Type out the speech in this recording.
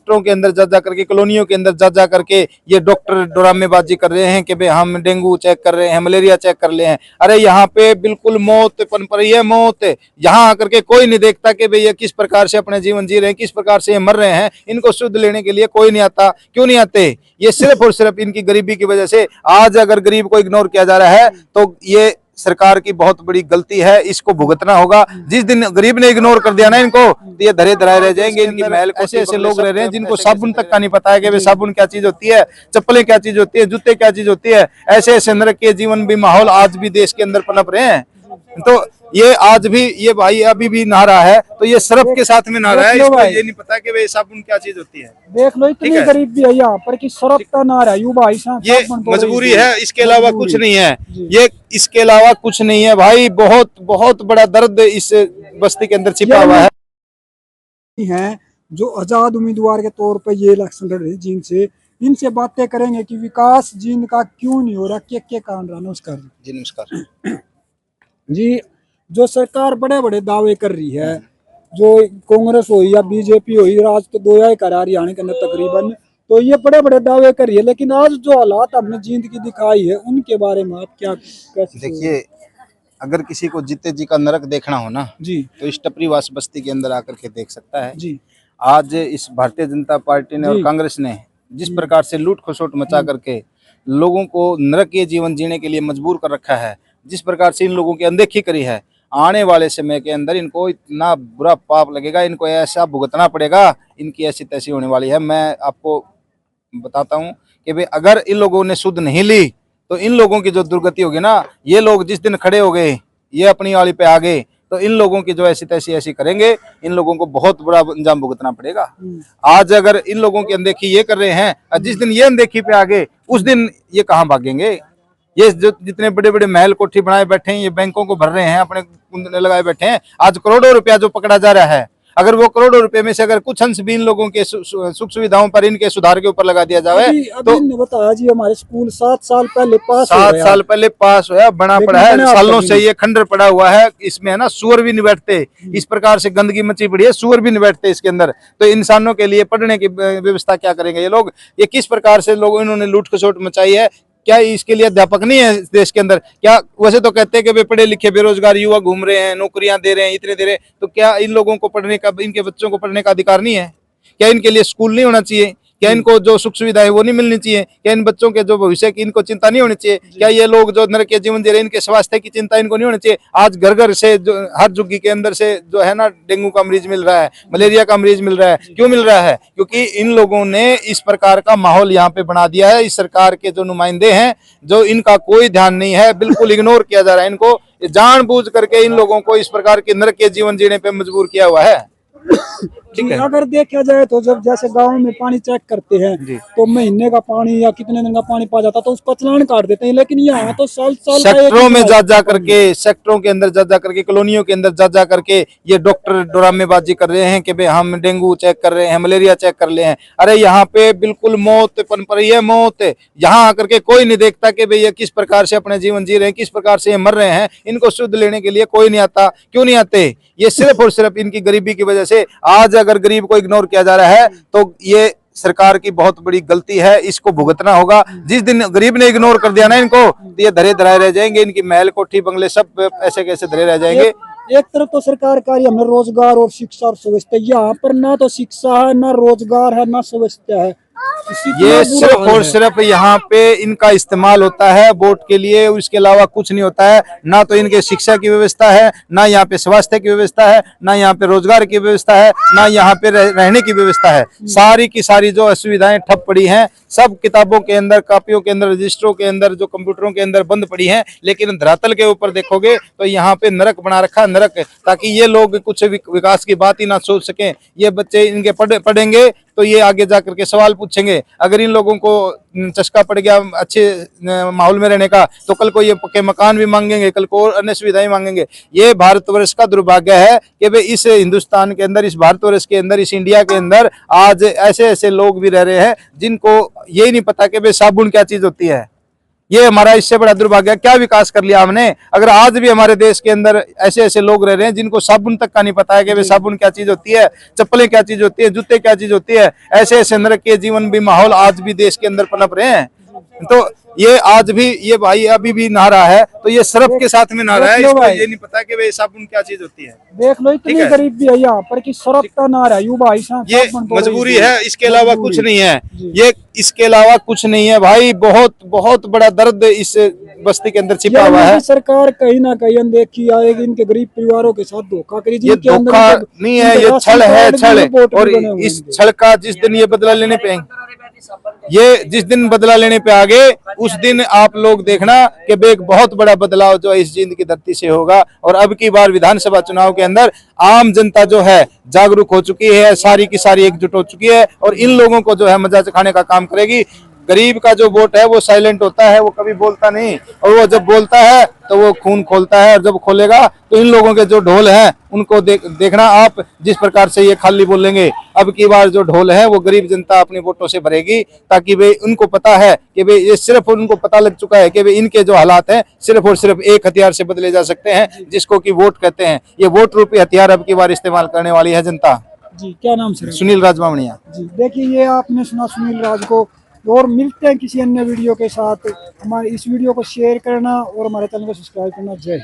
सेक्टरों के अंदर जा करके, कॉलोनियों के अंदर जा करके ये डॉक्टर ड्रामेबाजी कर रहे हैं कि भाई हम डेंगू चेक कर रहे हैं, मलेरिया चेक कर रहे हैं। अरे यहाँ पे बिल्कुल मौत पनप रही है, मौत। यहाँ आकर के कोई नहीं देखता कि भाई ये किस प्रकार से अपने जीवन जी रहे हैं, किस प्रकार से ये मर रहे हैं। इनको शुद्ध लेने के लिए कोई नहीं आता। क्यों नहीं आते? ये सिर्फ और सिर्फ इनकी गरीबी की वजह से। आज अगर गरीब को इग्नोर किया जा रहा है तो ये सरकार की बहुत बड़ी गलती है, इसको भुगतना होगा। जिस दिन गरीब ने इग्नोर कर दिया ना इनको, तो ये धरे धराए रह जाएंगे। इनकी महल ऐसे ऐसे लोग रह रहे हैं जिनको साबुन तक का नहीं पता है कि वे साबुन क्या चीज होती है, चप्पलें क्या चीज होती है, जूते क्या चीज होती है। ऐसे ऐसे नरक के जीवन भी माहौल आज भी देश के अंदर पनप रहे हैं। तो ये आज भी ये भाई अभी भी नहा रहा है तो ये सरफ के साथ में नहा रहा है, इसको ये नहीं पता कि वे साबुन क्या चीज होती है। देख लो इतनी गरीब भी है यहाँ पर कि सरफ का नहा रहा है यू भाई साहब। ये मजबूरी है, इसके अलावा कुछ नहीं है। ये इसके अलावा कुछ नहीं है भाई। बहुत बहुत बड़ा दर्द इस बस्ती के अंदर छिपा हुआ है। जो आजाद उम्मीदवार के तौर पर ये इलेक्शन लड़ रहे हैं, जिनसे इनसे बातें करेंगे कि विकास जिनका क्यों नहीं हो रहा, क्या कारण रहा। नमस्कार जी। नमस्कार जी। जो सरकार बड़े बड़े दावे कर रही है, जो कांग्रेस हो या बीजेपी हो, आज तो दो या करा हरियाणा के अंदर तकरीबन, तो ये बड़े बड़े दावे कर रही है। लेकिन आज जो हालात हमने जिंदगी दिखाई है उनके बारे में आप क्या कैसे? देखिए, अगर किसी को जीते जी का नरक देखना हो ना जी, तो इस टपरीवास बस्ती के अंदर आकर के देख सकता है जी। आज इस भारतीय जनता पार्टी ने और कांग्रेस ने जिस प्रकार से लूट खसोट मचा करके लोगों को नरकीय जीवन जीने के लिए मजबूर कर रखा है, जिस प्रकार से इन लोगों की अनदेखी करी है, आने वाले समय के अंदर इनको इतना बुरा पाप लगेगा, इनको ऐसा भुगतना पड़ेगा, इनकी ऐसी तैसी होने वाली है। मैं आपको बताता हूँ कि भाई अगर इन लोगों ने सुध नहीं ली तो इन लोगों की जो दुर्गति होगी ना, ये लोग जिस दिन खड़े हो गए, ये अपनी वाली पे आ गए, तो इन लोगों की जो ऐसी तैसी ऐसी करेंगे, इन लोगों को बहुत बड़ा अंजाम भुगतना पड़ेगा। आज अगर इन लोगों की अनदेखी ये कर रहे हैं, जिस दिन ये अनदेखी पे आ गए उस दिन ये कहाँ भागेंगे। ये जो जितने बड़े बड़े महल कोठी बनाए बैठे हैं, ये बैंकों को भर रहे हैं, अपने कुंडले लगाए बैठे हैं। आज करोड़ों रुपया जो पकड़ा जा रहा है, अगर वो करोड़ों रुपए में से अगर कुछ अंश भी इन लोगों के सुख सुविधाओं पर, इनके सुधार के ऊपर लगा दिया जाए तो बताया जी, हमारे स्कूल 7 साल पहले पास 7 साल पहले पास हुआ, बना पड़ा है, सालों से ये खंडर पड़ा हुआ है। इसमें है ना सूअर भी नहीं बैठते, इस प्रकार से गंदगी मची पड़ी है, सूअर भी नहीं बैठते इसके अंदर। तो इंसानों के लिए पढ़ने की व्यवस्था क्या करेंगे ये लोग? ये किस प्रकार से लोग इन्होंने लूट खसोट मचाई है। क्या इसके लिए अध्यापक नहीं है इस देश के अंदर? क्या वैसे तो कहते हैं कि वे पढ़े लिखे बेरोजगार युवा घूम रहे हैं, नौकरियां दे रहे हैं, इतने दे रहे हैं, तो क्या इन लोगों को पढ़ने का, इनके बच्चों को पढ़ने का अधिकार नहीं है? क्या इनके लिए स्कूल नहीं होना चाहिए? क्या इनको जो सुख सुविधा है वो नहीं मिलनी चाहिए? क्या इन बच्चों के जो भविष्य की इनको चिंता नहीं होनी चाहिए? क्या ये लोग जो नरक के जीवन जी रहे हैं, इनके स्वास्थ्य की चिंता इनको नहीं होनी चाहिए? आज घर घर से जो हर झुग्गी के अंदर से जो है ना डेंगू का मरीज मिल रहा है, मलेरिया का मरीज मिल रहा है। क्यों मिल रहा है? क्योंकि इन लोगों ने इस प्रकार का माहौल यहाँ पे बना दिया है। इस सरकार के जो नुमाइंदे हैं, जो इनका कोई ध्यान नहीं है, बिल्कुल इग्नोर किया जा रहा है इनको। जानबूझ करके इन लोगों को इस प्रकार के नरक के जीवन जीने पे मजबूर किया हुआ है। ठीक है। अगर देखा जाए तो जब जैसे गांव में पानी चेक करते हैं तो महीने का पानी या कितने दिन का पानी पा जाता तो उसका चालान काट देते हैं। लेकिन यहाँ तो साल सेक्टरों में जा करके, सेक्टरों के अंदर जा करके, कॉलोनियों के अंदर जा करके ये डॉक्टर ड्रामेबाजी कर रहे हैं कि भाई हम डेंगू चेक कर रहे हैं, मलेरिया चेक कर रहे हैं। अरे यहाँ पे बिल्कुल मौत पनप रही है, मौत। यहाँ आकर के कोई नहीं देखता कि भाई ये किस प्रकार से अपने जीवन जी रहे हैं, किस प्रकार से ये मर रहे हैं। इनको शुद्ध लेने के लिए कोई नहीं आता। क्यों नहीं आते? ये सिर्फ और सिर्फ इनकी गरीबी की वजह से। आज अगर गरीब को इग्नोर किया जा रहा है तो ये सरकार की बहुत बड़ी गलती है, इसको भुगतना होगा। जिस दिन गरीब ने इग्नोर कर दिया ना इनको, तो ये धरे धराए रह जाएंगे। इनकी महल कोठी बंगले सब ऐसे कैसे धरे रह जाएंगे। एक तरफ तो सरकार कार्य हमने रोजगार और शिक्षा और सुव्यवस्था, यहाँ पर ना तो शिक्षा है, ना रोजगार है, ना सुव्यवस्था है। ये सिर्फ और सिर्फ यहाँ पे इनका इस्तेमाल होता है वोट के लिए, उसके अलावा कुछ नहीं होता है। ना तो इनके शिक्षा की व्यवस्था है, ना यहाँ पे स्वास्थ्य की व्यवस्था है, ना यहाँ पे रोजगार की व्यवस्था है, ना यहाँ पे रहने की व्यवस्था है। सारी की सारी जो असुविधाएं ठप पड़ी हैं, सब किताबों के अंदर, कापियों के अंदर, रजिस्टरों के अंदर, जो कंप्यूटरों के अंदर बंद पड़ी हैं। लेकिन धरातल के ऊपर देखोगे तो यहाँ पे नरक बना रखा, नरक, ताकि ये लोग कुछ विकास की बात ही ना सोच सकें। ये बच्चे इनके पढ़ेंगे तो ये आगे जाकर के सवाल पूछेंगे। अगर इन लोगों को चस्का पड़ गया अच्छे माहौल में रहने का, तो कल को ये पक्के मकान भी मांगेंगे, कल को और अन्य सुविधाएं मांगेंगे। ये भारतवर्ष का दुर्भाग्य है कि भाई इस हिंदुस्तान के अंदर, इस भारतवर्ष के अंदर, इस इंडिया के अंदर आज ऐसे ऐसे लोग भी रह रहे हैं जिनको यही नहीं पता कि भाई साबुन क्या चीज होती है। ये हमारा इससे बड़ा दुर्भाग्य है। क्या विकास कर लिया हमने? अगर आज भी हमारे देश के अंदर ऐसे ऐसे लोग रह रहे हैं जिनको साबुन तक का नहीं पता है कि वे साबुन क्या चीज होती है, चप्पलें क्या चीज होती है, जूते क्या चीज होती है, ऐसे ऐसे नरक के जीवन भी माहौल आज भी देश के अंदर पनप रहे हैं। तो ये आज भी ये भाई अभी भी नहा रहा है तो ये सरफ के साथ में नहा रहा है, इसको ये नहीं पता कि वे साबुन क्या चीज होती है। देख लो इतनी गरीब भी है यहाँ पर कि सरफ का ना रहा यू भाई साहब, ये मजबूरी है, इसके अलावा कुछ नहीं है। ये इसके अलावा कुछ नहीं है भाई। बहुत बहुत बड़ा दर्द इस बस्ती के अंदर छिपा हुआ है। सरकार कहीं ना कहीं अनदेखी आएगी, इनके गरीब परिवारों के साथ धोखा करेगी। ये धोखा नहीं है, ये छल है, छल। और इस छल का जिस दिन ये बदला लेने पे जिस दिन बदला लेने पे आगे, उस दिन आप लोग देखना कि एक बहुत बड़ा बदलाव जो है इस जिंद की धरती से होगा। और अब की बार विधानसभा चुनाव के अंदर आम जनता जो है जागरूक हो चुकी है, सारी की सारी एकजुट हो चुकी है और इन लोगों को जो है मजा चखाने का काम करेगी। गरीब का जो वोट है वो साइलेंट होता है, वो कभी बोलता नहीं, और वो जब बोलता है तो वो खून खोलता है, और जब खोलेगा तो इन लोगों के जो ढोल हैं उनको देखना आप, जिस प्रकार से ये खाली बोलेंगे। अब की बार जो ढोल है वो गरीब जनता अपनी वोटों से भरेगी, ताकि वे उनको पता है कि वे ये सिर्फ उनको पता लग चुका है कि वे इनके जो हालात हैं सिर्फ और सिर्फ एक हथियार से बदले जा सकते हैं, जिसको कि वोट कहते हैं। ये वोट रूपी हथियार अब की बार इस्तेमाल करने वाली है जनता। जी क्या नाम सर? सुनील राजबामणिया जी। देखिए ये आपने सुना सुनील राज को। और मिलते हैं किसी अन्य वीडियो के साथ। हमारे इस वीडियो को शेयर करना और हमारे चैनल को सब्सक्राइब करना। जय